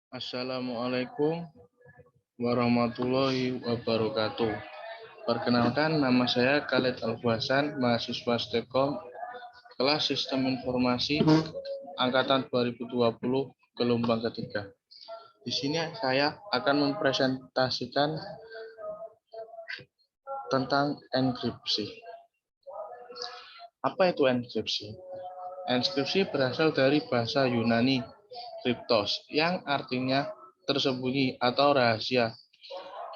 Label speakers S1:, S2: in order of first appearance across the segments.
S1: Assalamualaikum warahmatullahi wabarakatuh. Perkenalkan, nama saya Khalid Alfasan, mahasiswa STEKOM, kelas Sistem Informasi angkatan 2020, gelombang ketiga. Di sini saya akan mempresentasikan tentang enkripsi. Apa itu enkripsi? Enkripsi berasal dari bahasa Yunani kriptos, yang artinya tersembunyi atau rahasia,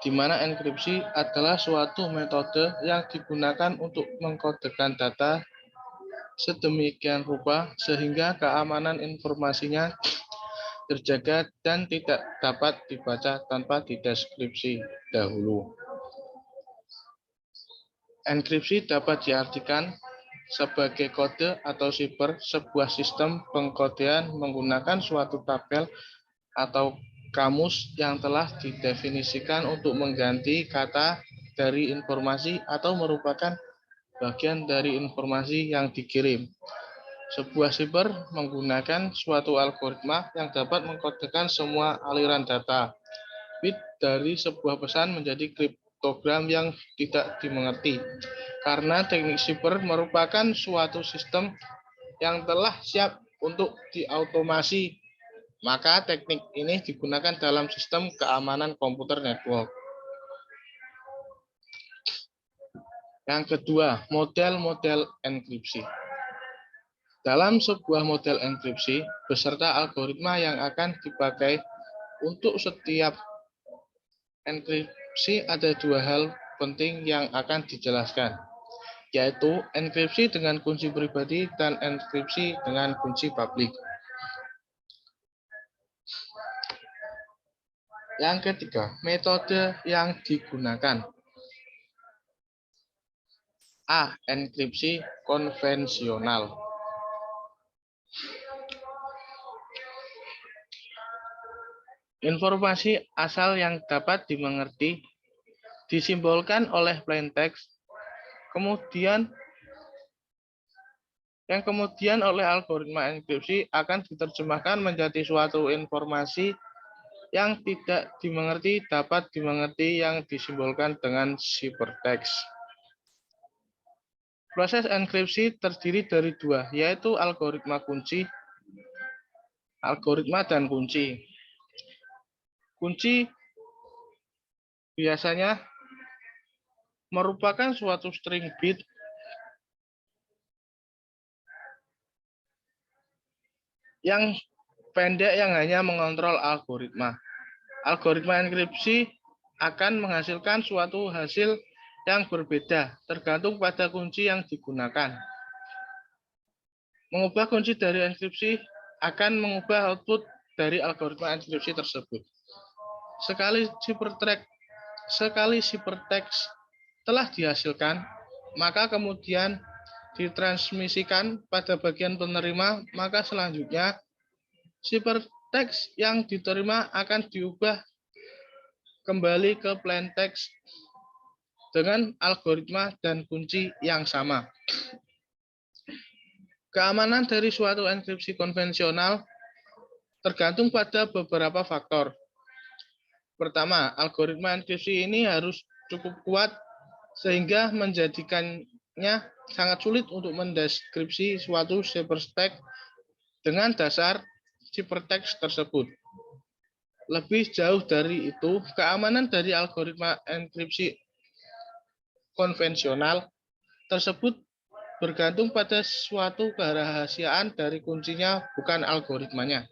S1: di mana enkripsi adalah suatu metode yang digunakan untuk mengkodekan data sedemikian rupa sehingga keamanan informasinya terjaga dan tidak dapat dibaca tanpa dideskripsi dahulu. Enkripsi dapat diartikan sebagai kode atau siper, sebuah sistem pengkodean menggunakan suatu tabel atau kamus yang telah didefinisikan untuk mengganti kata dari informasi atau merupakan bagian dari informasi yang dikirim. Sebuah siper menggunakan suatu algoritma yang dapat mengkodekan semua aliran data. Bit dari sebuah pesan menjadi kriptogram yang tidak dimengerti. Karena teknik siper merupakan suatu sistem yang telah siap untuk diautomasi, maka teknik ini digunakan dalam sistem keamanan komputer network. Yang kedua, model-model enkripsi. Dalam sebuah model enkripsi, beserta algoritma yang akan dipakai untuk setiap enkripsi, ada dua hal penting yang akan dijelaskan, yaitu enkripsi dengan kunci pribadi dan enkripsi dengan kunci publik. Yang ketiga, metode yang digunakan. A. Enkripsi konvensional. Informasi asal yang dapat dimengerti disimbolkan oleh plain text, kemudian oleh algoritma enkripsi akan diterjemahkan menjadi suatu informasi yang tidak dimengerti dapat dimengerti yang disimbolkan dengan ciphertext. Proses enkripsi terdiri dari dua, yaitu algoritma dan kunci. Kunci biasanya merupakan suatu string bit yang pendek yang hanya mengontrol algoritma. Algoritma enkripsi akan menghasilkan suatu hasil yang berbeda tergantung pada kunci yang digunakan. Mengubah kunci dari enkripsi akan mengubah output dari algoritma enkripsi tersebut. Sekali ciphertext telah dihasilkan, maka kemudian ditransmisikan pada bagian penerima, maka selanjutnya ciphertext yang diterima akan diubah kembali ke plain text dengan algoritma dan kunci yang sama. Keamanan dari suatu enkripsi konvensional tergantung pada beberapa faktor. Pertama, algoritma enkripsi ini harus cukup kuat sehingga menjadikannya sangat sulit untuk mendeskripsi suatu ciphertext dengan dasar ciphertext tersebut. Lebih jauh dari itu, keamanan dari algoritma enkripsi konvensional tersebut bergantung pada suatu kerahasiaan dari kuncinya, bukan algoritmanya.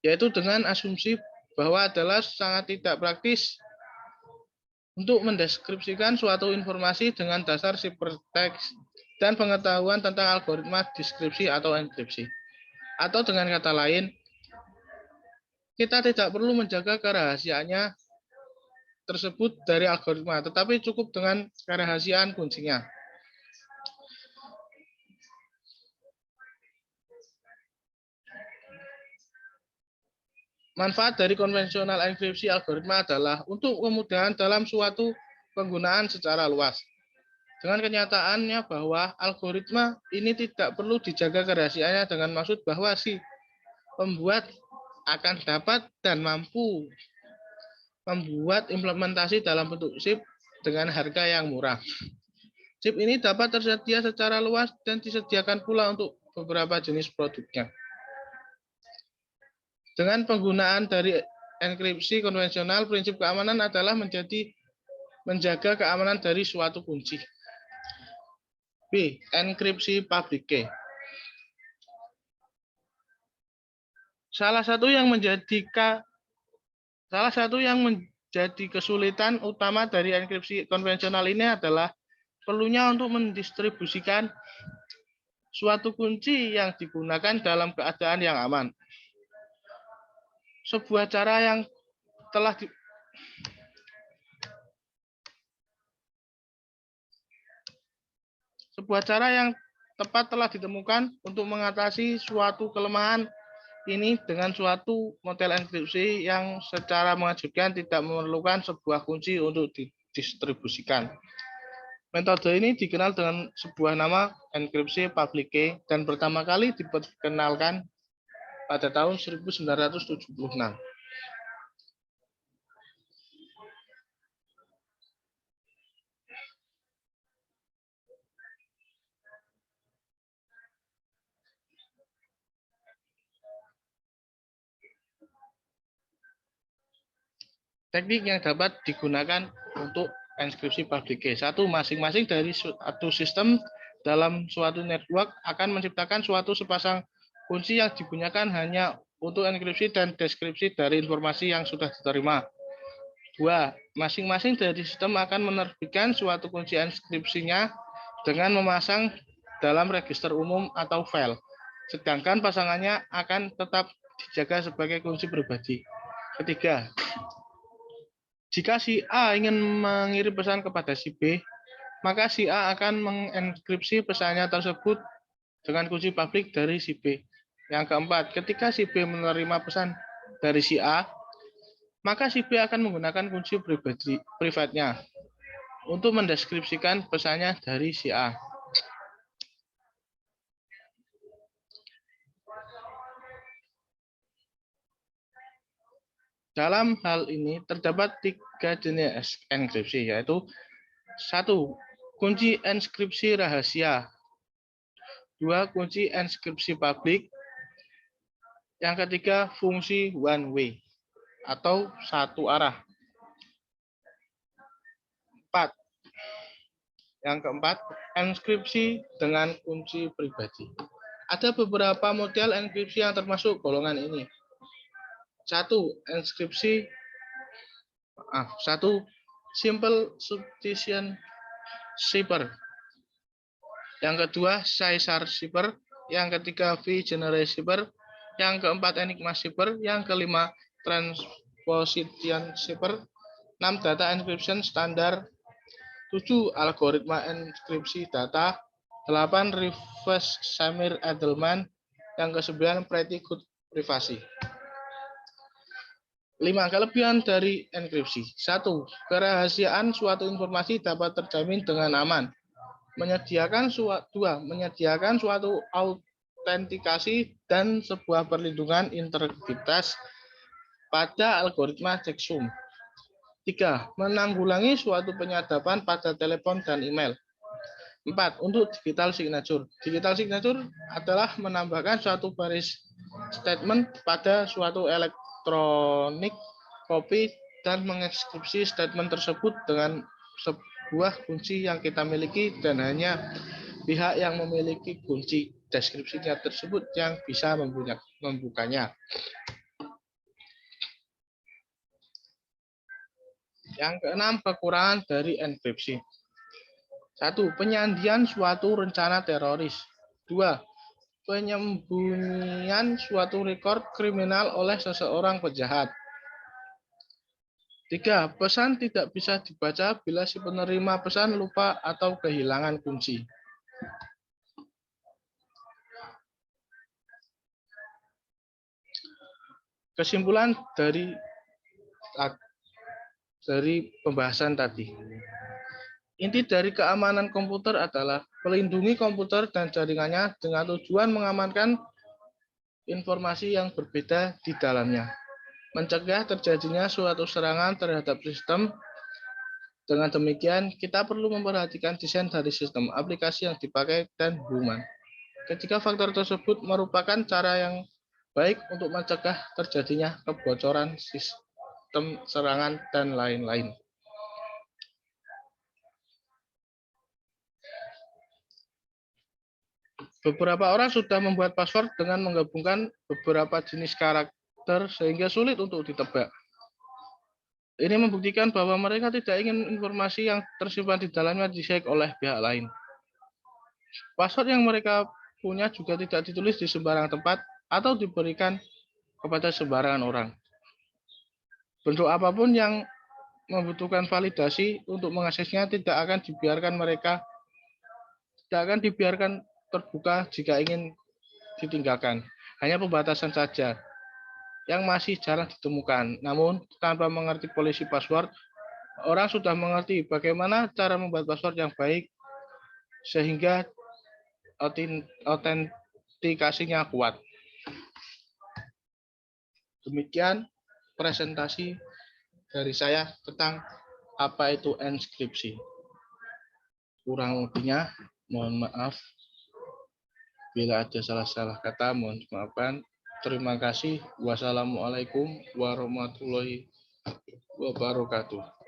S1: Yaitu dengan asumsi bahwa adalah sangat tidak praktis untuk mendeskripsikan suatu informasi dengan dasar ciphertext dan pengetahuan tentang algoritma deskripsi atau enkripsi. Atau dengan kata lain, kita tidak perlu menjaga kerahasiaannya tersebut dari algoritma, tetapi cukup dengan kerahasiaan kuncinya. Manfaat dari konvensional enkripsi algoritma adalah untuk kemudahan dalam suatu penggunaan secara luas. Dengan kenyataannya bahwa algoritma ini tidak perlu dijaga kerahasiaannya dengan maksud bahwa si pembuat akan dapat dan mampu membuat implementasi dalam bentuk chip dengan harga yang murah. Chip ini dapat tersedia secara luas dan disediakan pula untuk beberapa jenis produknya. Dengan penggunaan dari enkripsi konvensional, prinsip keamanan adalah menjaga keamanan dari suatu kunci. B. Enkripsi public key. Salah satu yang menjadi kesulitan utama dari enkripsi konvensional ini adalah perlunya untuk mendistribusikan suatu kunci yang digunakan dalam keadaan yang aman. Sebuah cara yang tepat telah ditemukan untuk mengatasi suatu kelemahan ini dengan suatu model enkripsi yang secara mengejutkan tidak memerlukan sebuah kunci untuk didistribusikan. Metode ini dikenal dengan sebuah nama enkripsi public key dan pertama kali diperkenalkan pada tahun 1976. Teknik yang dapat digunakan untuk enkripsi public key. Satu, masing-masing dari suatu sistem dalam suatu network akan menciptakan suatu sepasang kunci yang digunakan hanya untuk enkripsi dan deskripsi dari informasi yang sudah diterima. Dua, masing-masing dari sistem akan menerbitkan suatu kunci enkripsinya dengan memasang dalam register umum atau file, sedangkan pasangannya akan tetap dijaga sebagai kunci pribadi. Ketiga, jika si A ingin mengirim pesan kepada si B, maka si A akan mengenkripsi pesannya tersebut dengan kunci publik dari si B. Yang keempat, ketika si B menerima pesan dari si A, maka si B akan menggunakan kunci privatnya untuk mendeskripsikan pesannya dari si A. Dalam hal ini terdapat 3 jenis enkripsi, yaitu 1. Kunci enkripsi rahasia. 2. Kunci enkripsi publik. Yang ketiga, fungsi one way atau satu arah. 4. Yang keempat, enkripsi dengan kunci pribadi. Ada beberapa model enkripsi yang termasuk golongan ini. 1. Simple substitution cipher. Yang kedua, Caesar cipher. Yang ketiga, V-generate cipher. Yang keempat, Enigma cipher. Yang kelima, Transposition cipher. 6. Data encryption standar. 7. Algoritma enkripsi data. 8. Reverse Shamir Edelman. Yang ke-9, Pretty Good Privacy. 5. Kelebihan dari enkripsi. 1. Kerahasiaan suatu informasi dapat terjamin dengan aman. Menyediakan suatu autentikasi dan sebuah perlindungan integritas pada algoritma checksum. 3. Menanggulangi suatu penyadapan pada telepon dan email. 4. Untuk digital signature. Digital signature adalah menambahkan suatu baris statement pada suatu elektronik copy dan mengekskripsi statement tersebut dengan sebuah kunci yang kita miliki dan hanya pihak yang memiliki kunci deskripsinya tersebut yang bisa membukanya. Yang keenam, kekurangan dari enkripsi. 1. Penyandian suatu rencana teroris. 2. Penyembunyian suatu rekor kriminal oleh seseorang penjahat. 3. Pesan tidak bisa dibaca bila si penerima pesan lupa atau kehilangan kunci. Kesimpulan dari pembahasan tadi. Inti dari keamanan komputer adalah melindungi komputer dan jaringannya dengan tujuan mengamankan informasi yang berbeda di dalamnya. Mencegah terjadinya suatu serangan terhadap sistem. Dengan demikian, kita perlu memperhatikan desain dari sistem, aplikasi yang dipakai, dan hubungan. Ketika faktor tersebut merupakan cara yang baik untuk mencegah terjadinya kebocoran sistem, serangan, dan lain-lain. Beberapa orang sudah membuat password dengan menggabungkan beberapa jenis karakter sehingga sulit untuk ditebak. Ini membuktikan bahwa mereka tidak ingin informasi yang tersimpan di dalamnya di-share oleh pihak lain. Password yang mereka punya juga tidak ditulis di sembarang tempat atau diberikan kepada sembarangan orang. Bentuk apapun yang membutuhkan validasi untuk mengaksesnya tidak akan dibiarkan terbuka jika ingin ditinggalkan. Hanya pembatasan saja yang masih jarang ditemukan. Namun, tanpa mengerti polisi password, orang sudah mengerti bagaimana cara membuat password yang baik sehingga autentikasinya kuat. Demikian presentasi dari saya tentang apa itu enskripsi. Kurang lebihnya, mohon maaf. Bila ada salah-salah kata, mohon dimaafkan. Terima kasih. Wassalamualaikum warahmatullahi wabarakatuh.